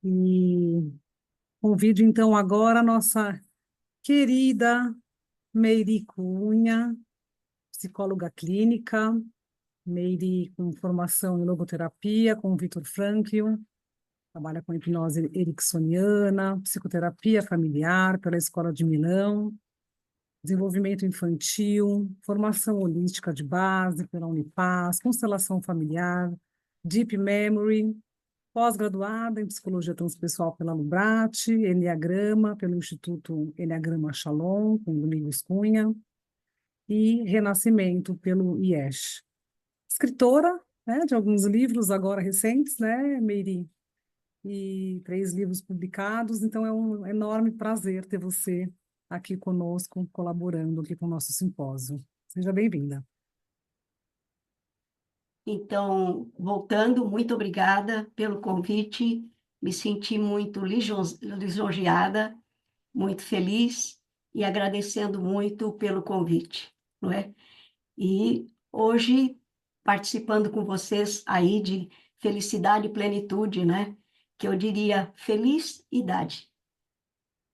E convido então agora a nossa querida Meiri Cunha, psicóloga clínica, Meiri com formação em logoterapia, com o Viktor Frankl, trabalha com hipnose ericksoniana, psicoterapia familiar pela Escola de Milão, desenvolvimento infantil, formação holística de base pela Unipaz, constelação familiar, Deep Memory, pós-graduada em Psicologia Transpessoal pela Lubrate, Enneagrama pelo Instituto Enneagrama Shalom, com Domingos Cunha, e Renascimento pelo IESH. Escritora, né, de alguns livros agora recentes, né, Meiri? E 3 livros publicados, então é um enorme prazer ter você aqui conosco, colaborando aqui com o nosso simpósio. Seja bem-vinda. Então, voltando, muito obrigada pelo convite, me senti muito lisonjeada, muito feliz e agradecendo muito pelo convite, não é? E hoje, participando com vocês aí de felicidade e plenitude, né? Que eu diria felicidade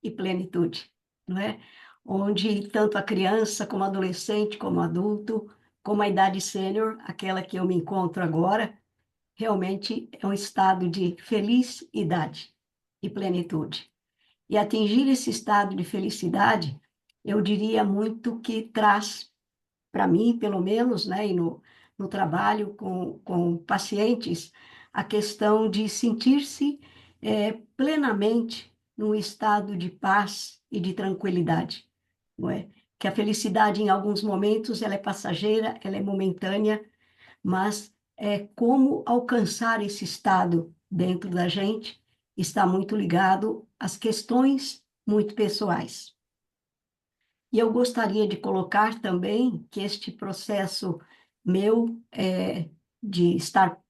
e plenitude, não é? Onde tanto a criança, como adolescente, como adulto, como a idade sênior, aquela que eu me encontro agora, realmente é um estado de felicidade e plenitude. E atingir esse estado de felicidade, eu diria muito que traz, para mim, pelo menos, né, e no trabalho com pacientes, a questão de sentir-se plenamente num estado de paz e de tranquilidade, não é? Que a felicidade, em alguns momentos, ela é passageira, ela é momentânea, mas como alcançar esse estado dentro da gente está muito ligado às questões muito pessoais. E eu gostaria de colocar também que este processo meu de estar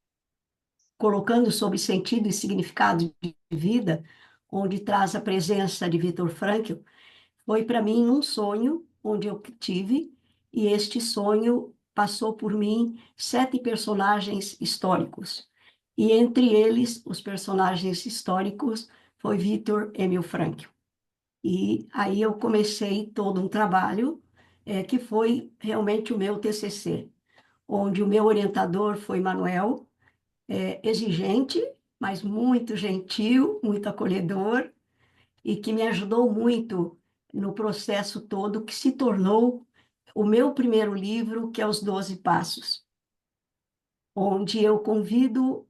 colocando sobre sentido e significado de vida, onde traz a presença de Viktor Frankl, foi para mim um sonho onde eu tive, e este sonho passou por mim 7 personagens históricos. E entre eles, os personagens históricos, foi Viktor Emil Frankl. E aí eu comecei todo um trabalho que foi realmente o meu TCC, onde o meu orientador foi Manuel, exigente, mas muito gentil, muito acolhedor, e que me ajudou muito no processo todo, que se tornou o meu primeiro livro, que é Os 12 Passos, onde eu convido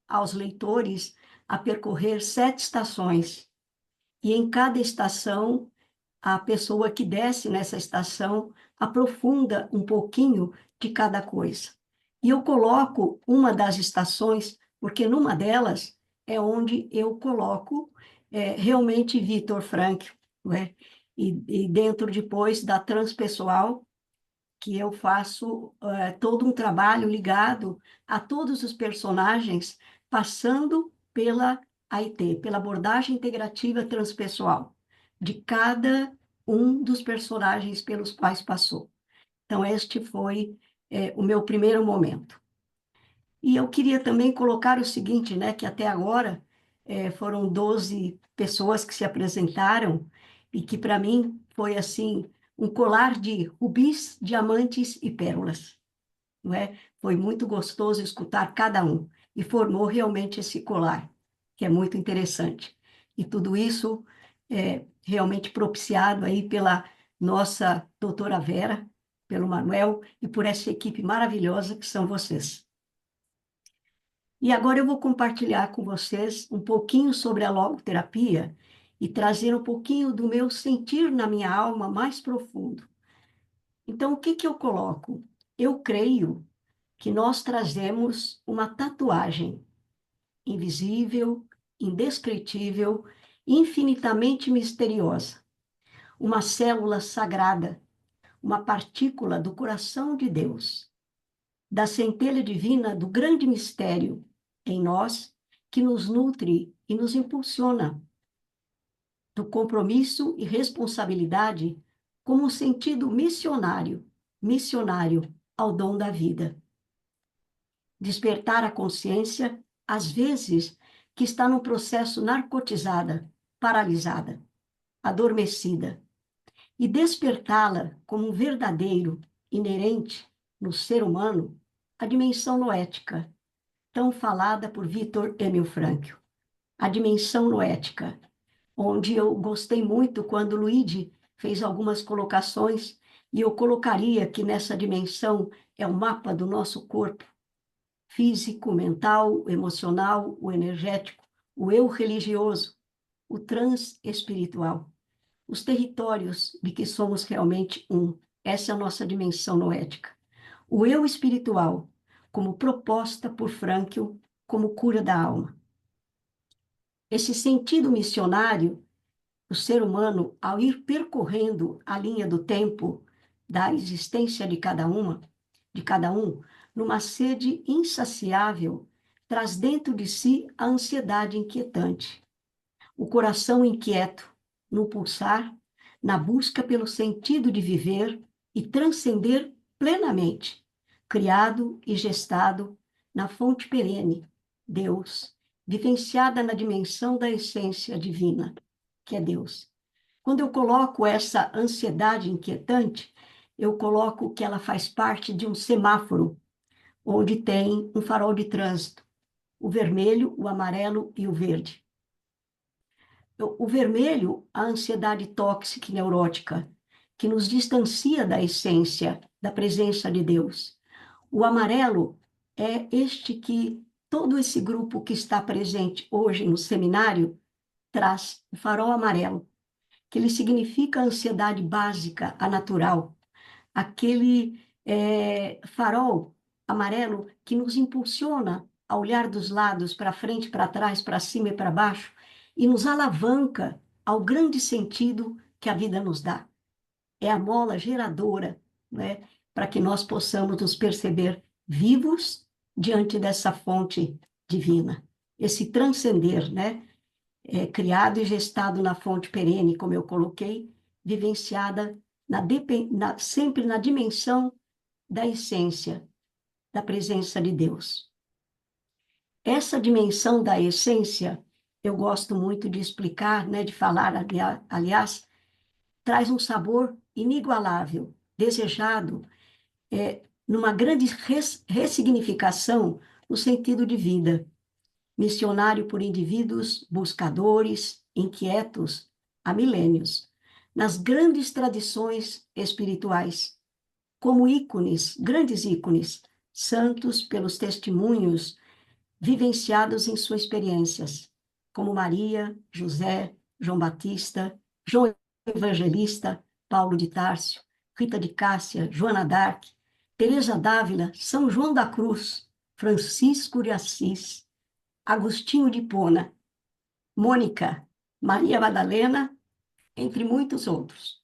aos leitores a percorrer 7 estações, e em cada estação, a pessoa que desce nessa estação aprofunda um pouquinho de cada coisa. E eu coloco uma das estações, porque numa delas é onde eu coloco realmente Viktor Frankl, não é? E dentro depois da transpessoal, que eu faço todo um trabalho ligado a todos os personagens, passando pela AIT, pela abordagem integrativa transpessoal, de cada um dos personagens pelos quais passou. Então, este foi o meu primeiro momento. E eu queria também colocar o seguinte, né, que até agora foram 12 pessoas que se apresentaram e que para mim foi assim um colar de rubis, diamantes e pérolas, não é? Foi muito gostoso escutar cada um e formou realmente esse colar, que é muito interessante. E tudo isso é realmente propiciado aí pela nossa doutora Vera, pelo Manuel e por essa equipe maravilhosa que são vocês. E agora eu vou compartilhar com vocês um pouquinho sobre a logoterapia e trazer um pouquinho do meu sentir na minha alma mais profundo. Então, o que que eu coloco? Eu creio que nós trazemos uma tatuagem invisível, indescritível, infinitamente misteriosa, uma célula sagrada, uma partícula do coração de Deus, da centelha divina do grande mistério em nós, que nos nutre e nos impulsiona, do compromisso e responsabilidade como um sentido missionário ao dom da vida. Despertar a consciência, às vezes, que está num processo narcotizada, paralisada, adormecida, e despertá-la como um verdadeiro, inerente no ser humano, a dimensão noética, tão falada por Viktor Emil Frankl. A dimensão noética, onde eu gostei muito quando o Luigi fez algumas colocações, e eu colocaria que nessa dimensão é o mapa do nosso corpo, físico, mental, emocional, o energético, o eu religioso, o transespiritual, os territórios de que somos realmente um. Essa é a nossa dimensão noética. O eu espiritual, como proposta por Frankl, como cura da alma. Esse sentido missionário, o ser humano, ao ir percorrendo a linha do tempo da existência de cada um, numa sede insaciável, traz dentro de si a ansiedade inquietante, o coração inquieto, no pulsar, na busca pelo sentido de viver e transcender plenamente, criado e gestado na fonte perene, Deus, vivenciada na dimensão da essência divina, que é Deus. Quando eu coloco essa ansiedade inquietante, eu coloco que ela faz parte de um semáforo, onde tem um farol de trânsito, o vermelho, o amarelo e o verde. O vermelho, a ansiedade tóxica e neurótica, que nos distancia da essência, da presença de Deus. O amarelo é este que todo esse grupo que está presente hoje no seminário traz, o farol amarelo, que ele significa a ansiedade básica, a natural, aquele farol amarelo que nos impulsiona a olhar dos lados, para frente, para trás, para cima e para baixo, e nos alavanca ao grande sentido que a vida nos dá. É a mola geradora, né, para que nós possamos nos perceber vivos diante dessa fonte divina. Esse transcender, né, criado e gestado na fonte perene, como eu coloquei, vivenciada sempre na dimensão da essência, da presença de Deus. Essa dimensão da essência, eu gosto muito de explicar, né, de falar, aliás, traz um sabor inigualável, desejado, numa grande ressignificação no sentido de vida, missionário por indivíduos buscadores, inquietos, há milênios, nas grandes tradições espirituais, como ícones, grandes ícones, santos pelos testemunhos vivenciados em suas experiências, como Maria, José, João Batista, João Evangelista, Paulo de Tárcio, Rita de Cássia, Joana d'Arc, Teresa d'Ávila, São João da Cruz, Francisco de Assis, Agostinho de Hipona, Mônica, Maria Madalena, entre muitos outros.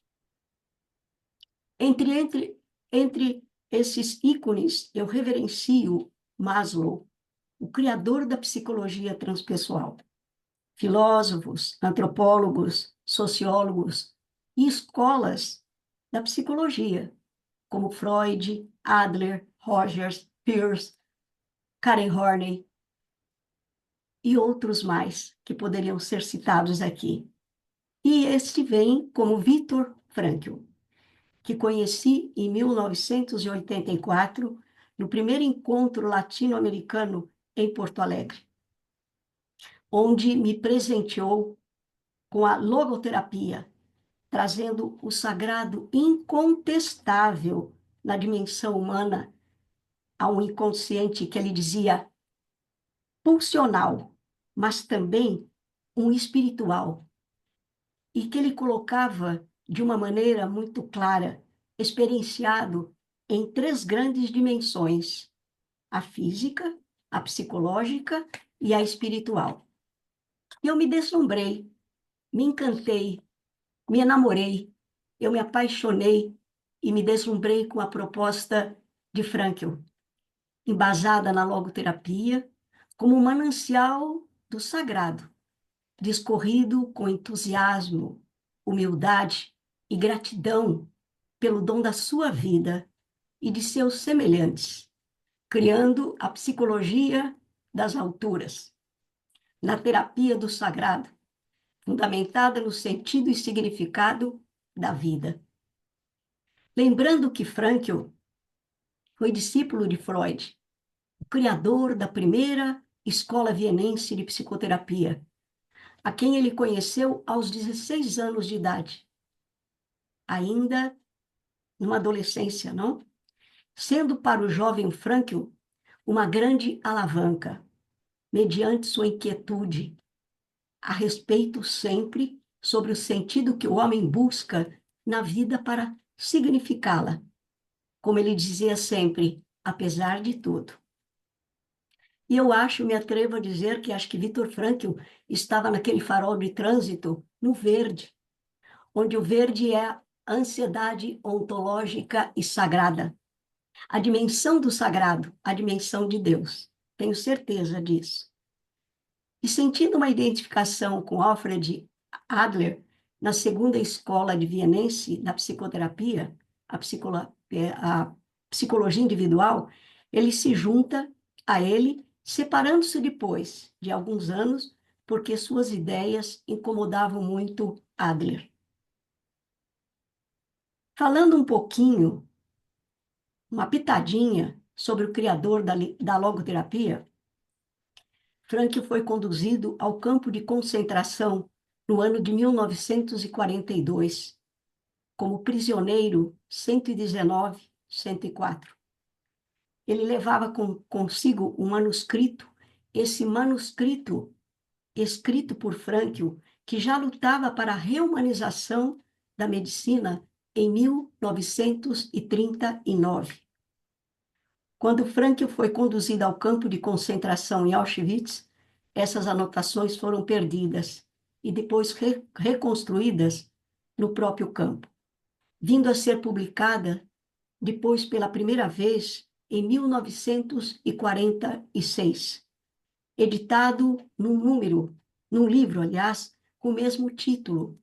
Entre esses ícones, eu reverencio Maslow, o criador da psicologia transpessoal. Filósofos, antropólogos, sociólogos e escolas da psicologia, como Freud, Adler, Rogers, Peirce, Karen Horney e outros mais que poderiam ser citados aqui. E este vem como Viktor Frankl, que conheci em 1984, no primeiro encontro latino-americano em Porto Alegre, onde me presenteou com a logoterapia, trazendo o sagrado incontestável na dimensão humana a um inconsciente que ele dizia pulsional, mas também um espiritual, e que ele colocava de uma maneira muito clara, experienciado em três grandes dimensões: a física, a psicológica e a espiritual. E eu me deslumbrei, me encantei, me enamorei, eu me apaixonei e me deslumbrei com a proposta de Frankl, embasada na logoterapia, como um manancial do sagrado, discorrido com entusiasmo, humildade e gratidão pelo dom da sua vida e de seus semelhantes, criando a psicologia das alturas. na terapia do sagrado, fundamentada no sentido e significado da vida. Lembrando que Frankl foi discípulo de Freud, o criador da primeira escola vienense de psicoterapia, a quem ele conheceu aos 16 anos de idade, ainda numa adolescência, não? Sendo para o jovem Frankl uma grande alavanca, mediante sua inquietude, a respeito sempre sobre o sentido que o homem busca na vida para significá-la. Como ele dizia sempre, apesar de tudo. E eu acho, me atrevo a dizer que acho que Viktor Frankl estava naquele farol de trânsito no verde, onde o verde é a ansiedade ontológica e sagrada. A dimensão do sagrado, a dimensão de Deus. Tenho certeza disso. E sentindo uma identificação com Alfred Adler, na segunda escola de vienense da psicoterapia, a psicologia individual, ele se junta a ele, separando-se depois de alguns anos, porque suas ideias incomodavam muito Adler. Falando um pouquinho, uma pitadinha sobre o criador da logoterapia, Frankl foi conduzido ao campo de concentração no ano de 1942, como prisioneiro 119-104. Ele levava consigo um manuscrito, esse manuscrito escrito por Frankl, que já lutava para a reumanização da medicina em 1939. Quando Frankl foi conduzido ao campo de concentração em Auschwitz, essas anotações foram perdidas e depois reconstruídas no próprio campo, vindo a ser publicada depois pela primeira vez em 1946, editado num livro, aliás, com o mesmo título,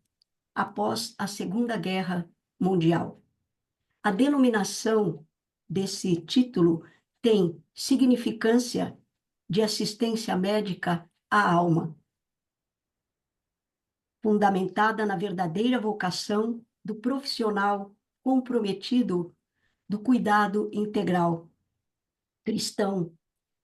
após a Segunda Guerra Mundial. A denominação desse título tem significância de assistência médica à alma, fundamentada na verdadeira vocação do profissional comprometido do cuidado integral cristão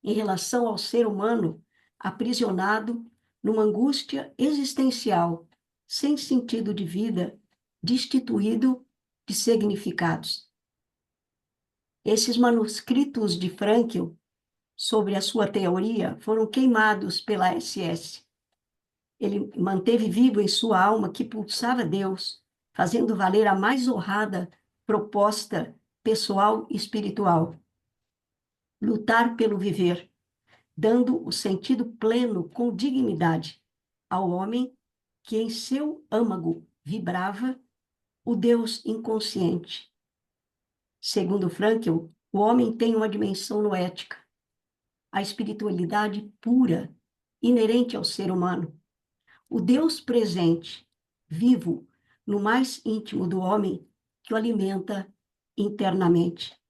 em relação ao ser humano aprisionado numa angústia existencial, sem sentido de vida, destituído de significados. Esses manuscritos de Frankl sobre a sua teoria foram queimados pela SS. Ele manteve vivo em sua alma que pulsava Deus, fazendo valer a mais honrada proposta pessoal e espiritual. Lutar pelo viver, dando o sentido pleno com dignidade ao homem que em seu âmago vibrava o Deus inconsciente. Segundo Frankl, o homem tem uma dimensão noética, a espiritualidade pura, inerente ao ser humano. O Deus presente, vivo, no mais íntimo do homem, que o alimenta internamente.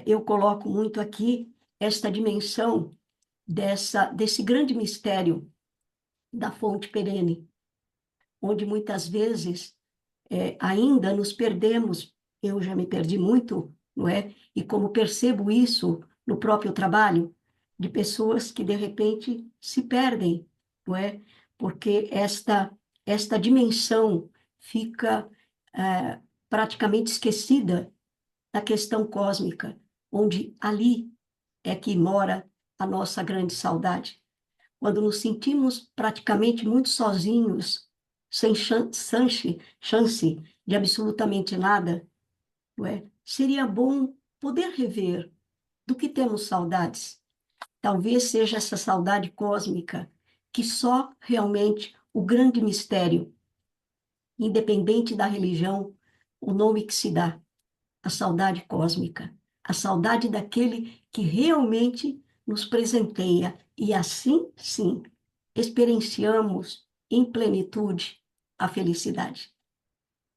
Eu coloco muito aqui esta dimensão desse grande mistério da fonte perene, onde muitas vezes ainda nos perdemos. Eu já me perdi muito, não é? E como percebo isso no próprio trabalho, de pessoas que de repente se perdem, não é? Porque esta dimensão fica praticamente esquecida da questão cósmica, onde ali é que mora a nossa grande saudade. Quando nos sentimos praticamente muito sozinhos, sem chance de absolutamente nada, não é? Seria bom poder rever do que temos saudades. Talvez seja essa saudade cósmica, que só realmente o grande mistério, independente da religião, o nome que se dá, a saudade cósmica, a saudade daquele que realmente nos presenteia, e assim, sim, experienciamos em plenitude a felicidade,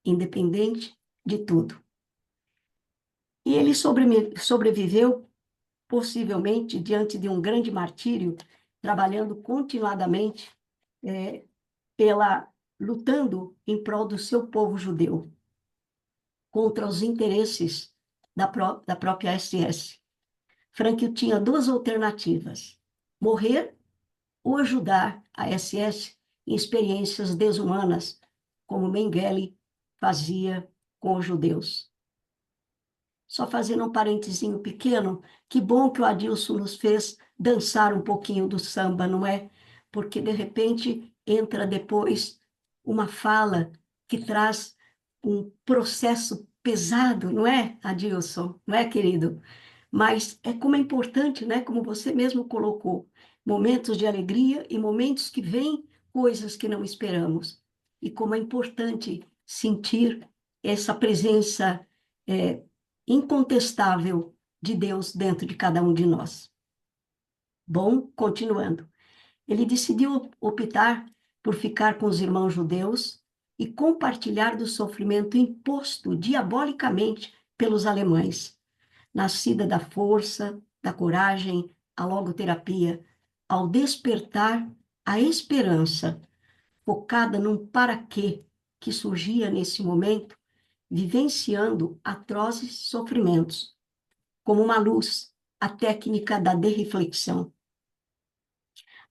independente de tudo. E ele sobreviveu, possivelmente, diante de um grande martírio, trabalhando continuadamente, lutando em prol do seu povo judeu, contra os interesses da própria SS. Frankl tinha duas alternativas: morrer ou ajudar a SS em experiências desumanas, como Mengele fazia com os judeus. Só fazendo um parentezinho pequeno, que bom que o Adilson nos fez dançar um pouquinho do samba, não é? Porque, de repente, entra depois uma fala que traz um processo pesado, não é, Adilson? Não é, querido? Mas é como é importante, né? Como você mesmo colocou, momentos de alegria e momentos que vêm coisas que não esperamos. E como é importante sentir essa presença incontestável de Deus dentro de cada um de nós. Bom, continuando. Ele decidiu optar por ficar com os irmãos judeus e compartilhar do sofrimento imposto diabolicamente pelos alemães, nascida da força, da coragem, a logoterapia, ao despertar a esperança, focada num para-quê que surgia nesse momento, vivenciando atrozes sofrimentos, como uma luz, a técnica da derreflexão.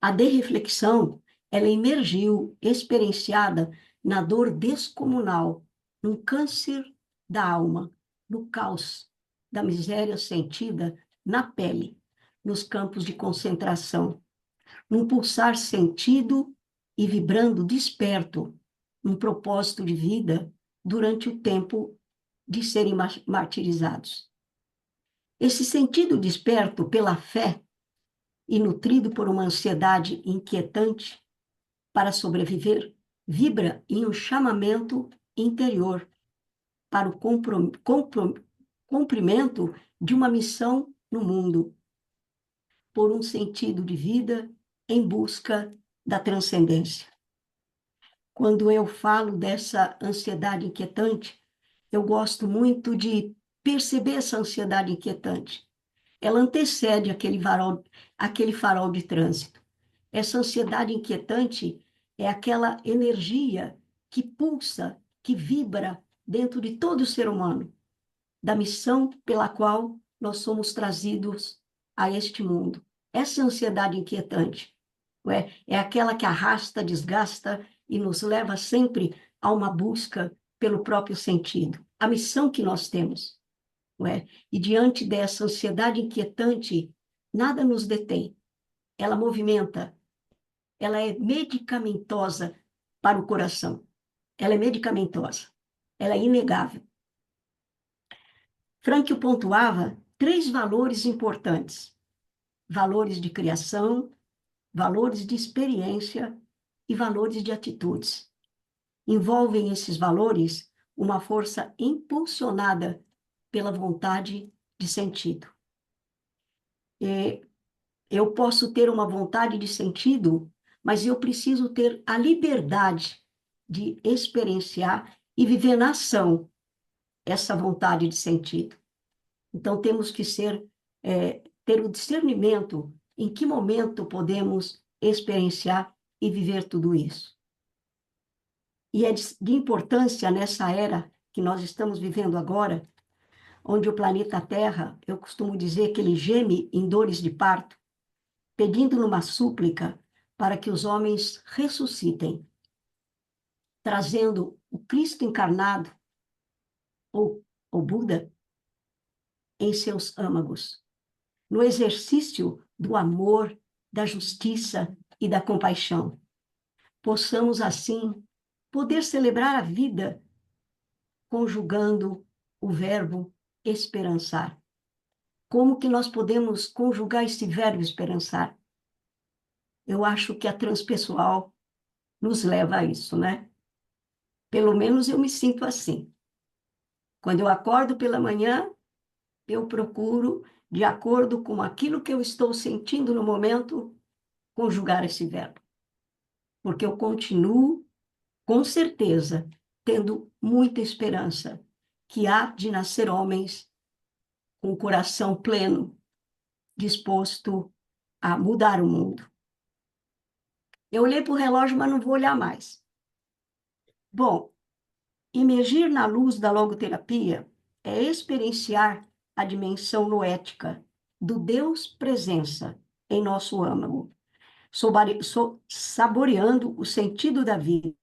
A derreflexão, ela emergiu experienciada na dor descomunal, num câncer da alma, no caos da miséria sentida na pele, nos campos de concentração, num pulsar sentido e vibrando desperto, num propósito de vida durante o tempo de serem martirizados. Esse sentido desperto pela fé e nutrido por uma ansiedade inquietante para sobreviver, vibra em um chamamento interior para o cumprimento de uma missão no mundo, por um sentido de vida em busca da transcendência. Quando eu falo dessa ansiedade inquietante, eu gosto muito de perceber essa ansiedade inquietante. Ela antecede aquele farol de trânsito. Essa ansiedade inquietante é aquela energia que pulsa, que vibra dentro de todo o ser humano, da missão pela qual nós somos trazidos a este mundo. Essa ansiedade inquietante é aquela que arrasta, desgasta e nos leva sempre a uma busca pelo próprio sentido, a missão que nós temos. E diante dessa ansiedade inquietante, nada nos detém. Ela movimenta, ela é medicamentosa para o coração. Ela é medicamentosa, ela é inegável. Frankl pontuava 3 valores importantes: valores de criação, valores de experiência e valores de atitudes. Envolvem esses valores uma força impulsionada pela vontade de sentido. Eu posso ter uma vontade de sentido, mas eu preciso ter a liberdade de experienciar e viver na ação essa vontade de sentido. Então, temos que ter o discernimento em que momento podemos experienciar e viver tudo isso. E é de importância nessa era que nós estamos vivendo agora, onde o planeta Terra, eu costumo dizer que ele geme em dores de parto, pedindo numa súplica para que os homens ressuscitem, trazendo o Cristo encarnado, ou o Buda, em seus âmagos, no exercício do amor, da justiça e da compaixão. Possamos, assim, poder celebrar a vida conjugando o verbo esperançar. Como que nós podemos conjugar esse verbo esperançar? Eu acho que a transpessoal nos leva a isso, né? Pelo menos eu me sinto assim. Quando eu acordo pela manhã, eu procuro, de acordo com aquilo que eu estou sentindo no momento, conjugar esse verbo. Porque eu continuo, com certeza, tendo muita esperança que há de nascer homens com o coração pleno, disposto a mudar o mundo. Eu olhei para o relógio, mas não vou olhar mais. Bom, imergir na luz da logoterapia é experienciar a dimensão noética do Deus presença em nosso âmago, saboreando o sentido da vida,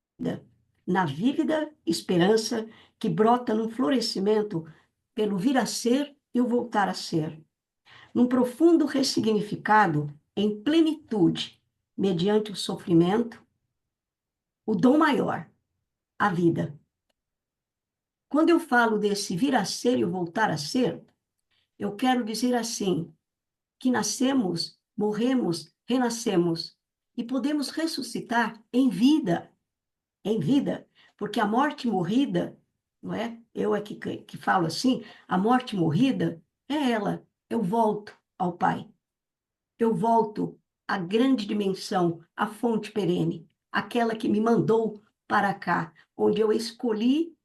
na vívida esperança que brota num florescimento pelo vir a ser e o voltar a ser, num profundo ressignificado em plenitude, mediante o sofrimento, o dom maior, a vida. Quando eu falo desse vir a ser e o voltar a ser, eu quero dizer assim, que nascemos, morremos, renascemos e podemos ressuscitar em vida, porque a morte morrida, não é? Eu é que falo assim, a morte morrida é ela, eu volto ao Pai, eu volto à grande dimensão, à fonte perene, aquela que me mandou para cá, onde eu escolhi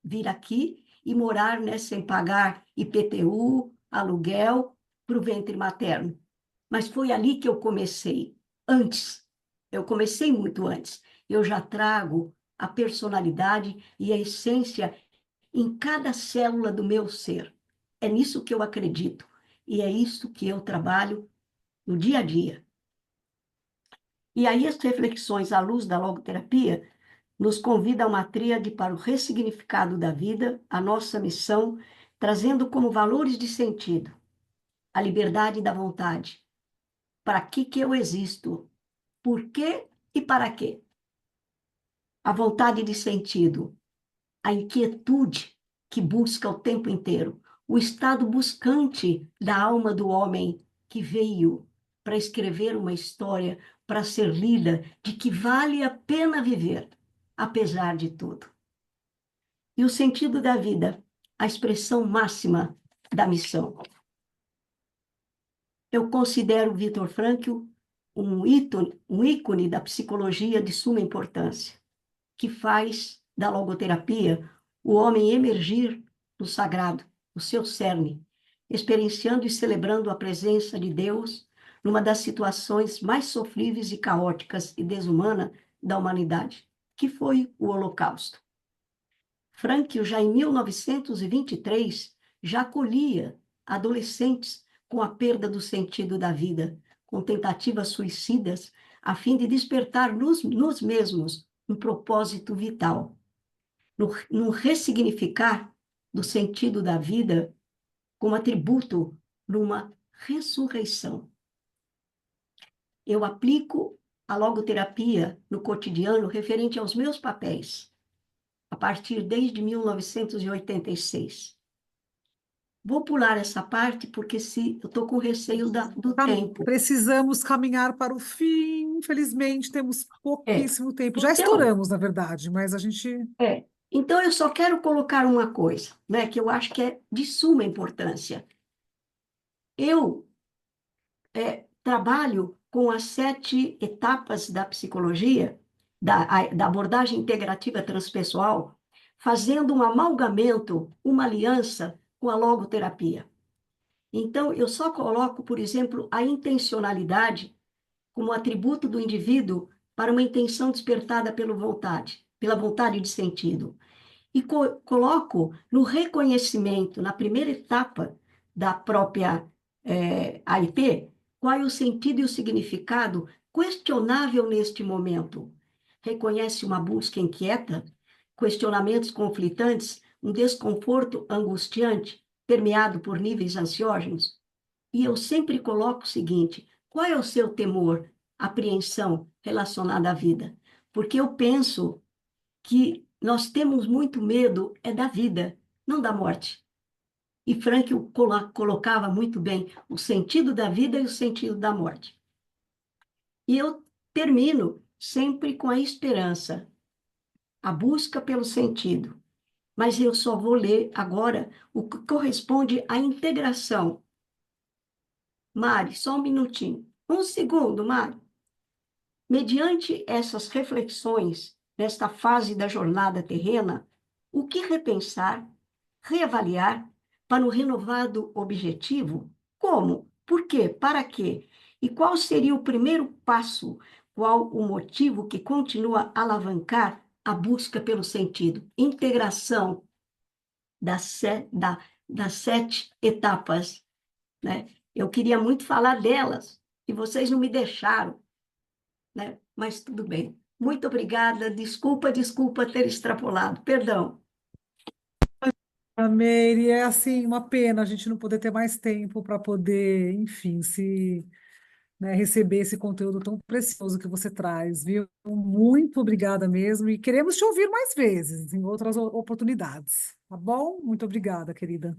vir aqui e morar, né, sem pagar IPTU, aluguel, para o ventre materno. Mas foi ali que eu comecei, antes. Eu comecei muito antes. Eu já trago a personalidade e a essência em cada célula do meu ser. É nisso que eu acredito. E é isso que eu trabalho no dia a dia. E aí as reflexões à luz da logoterapia nos convida a uma tríade para o ressignificado da vida, a nossa missão, trazendo como valores de sentido a liberdade da vontade. Para que eu existo? Por quê e para quê? A vontade de sentido, a inquietude que busca o tempo inteiro, o estado buscante da alma do homem que veio para escrever uma história, para ser lida, de que vale a pena viver, apesar de tudo. E o sentido da vida, a expressão máxima da missão. Eu considero Viktor Frankl um ícone da psicologia de suma importância, que faz da logoterapia o homem emergir no sagrado, no seu cerne, experienciando e celebrando a presença de Deus numa das situações mais sofríveis e caóticas e desumana da humanidade, que foi o Holocausto. Frankl, já em 1923, já acolhia adolescentes com a perda do sentido da vida, com tentativas suicidas, a fim de despertar nos mesmos um propósito vital, no ressignificar do sentido da vida como atributo numa ressurreição. Eu aplico a logoterapia no cotidiano referente aos meus papéis, a partir desde 1986. Vou pular essa parte porque eu estou com receio do tempo. Precisamos caminhar para o fim. Infelizmente, temos É. pouquíssimo tempo. Já Então, estouramos, na verdade, mas a gente. então eu só quero colocar uma coisa, né, que eu acho que é de suma importância. Eu trabalho com as 7 etapas da psicologia, da abordagem integrativa transpessoal, fazendo um amalgamento, uma aliança com a logoterapia. Então, eu só coloco, por exemplo, a intencionalidade como atributo do indivíduo para uma intenção despertada pela vontade de sentido. E coloco no reconhecimento, na primeira etapa da própria AIT, qual é o sentido e o significado questionável neste momento. Reconhece uma busca inquieta, questionamentos conflitantes, um desconforto angustiante, permeado por níveis ansiógenos? E eu sempre coloco o seguinte: qual é o seu temor, apreensão relacionada à vida? Porque eu penso que nós temos muito medo da vida, não da morte. E Frankl colocava muito bem o sentido da vida e o sentido da morte. E eu termino sempre com a esperança, a busca pelo sentido. Mas eu só vou ler agora o que corresponde à integração. Mari, só um minutinho. Um segundo, Mari. Mediante essas reflexões, nesta fase da jornada terrena, o que repensar, reavaliar para um renovado objetivo? Como? Por quê? Para quê? E qual seria o primeiro passo qual o motivo que continua a alavancar a busca pelo sentido. Integração das 7 etapas, né? Eu queria muito falar delas, e vocês não me deixaram, né? Mas tudo bem. Muito obrigada. Desculpa ter extrapolado. Perdão. A Meire, é assim, uma pena a gente não poder ter mais tempo para poder, enfim, se, né, receber esse conteúdo tão precioso que você traz, viu? Muito obrigada mesmo e queremos te ouvir mais vezes, em outras oportunidades, tá bom? Muito obrigada, querida.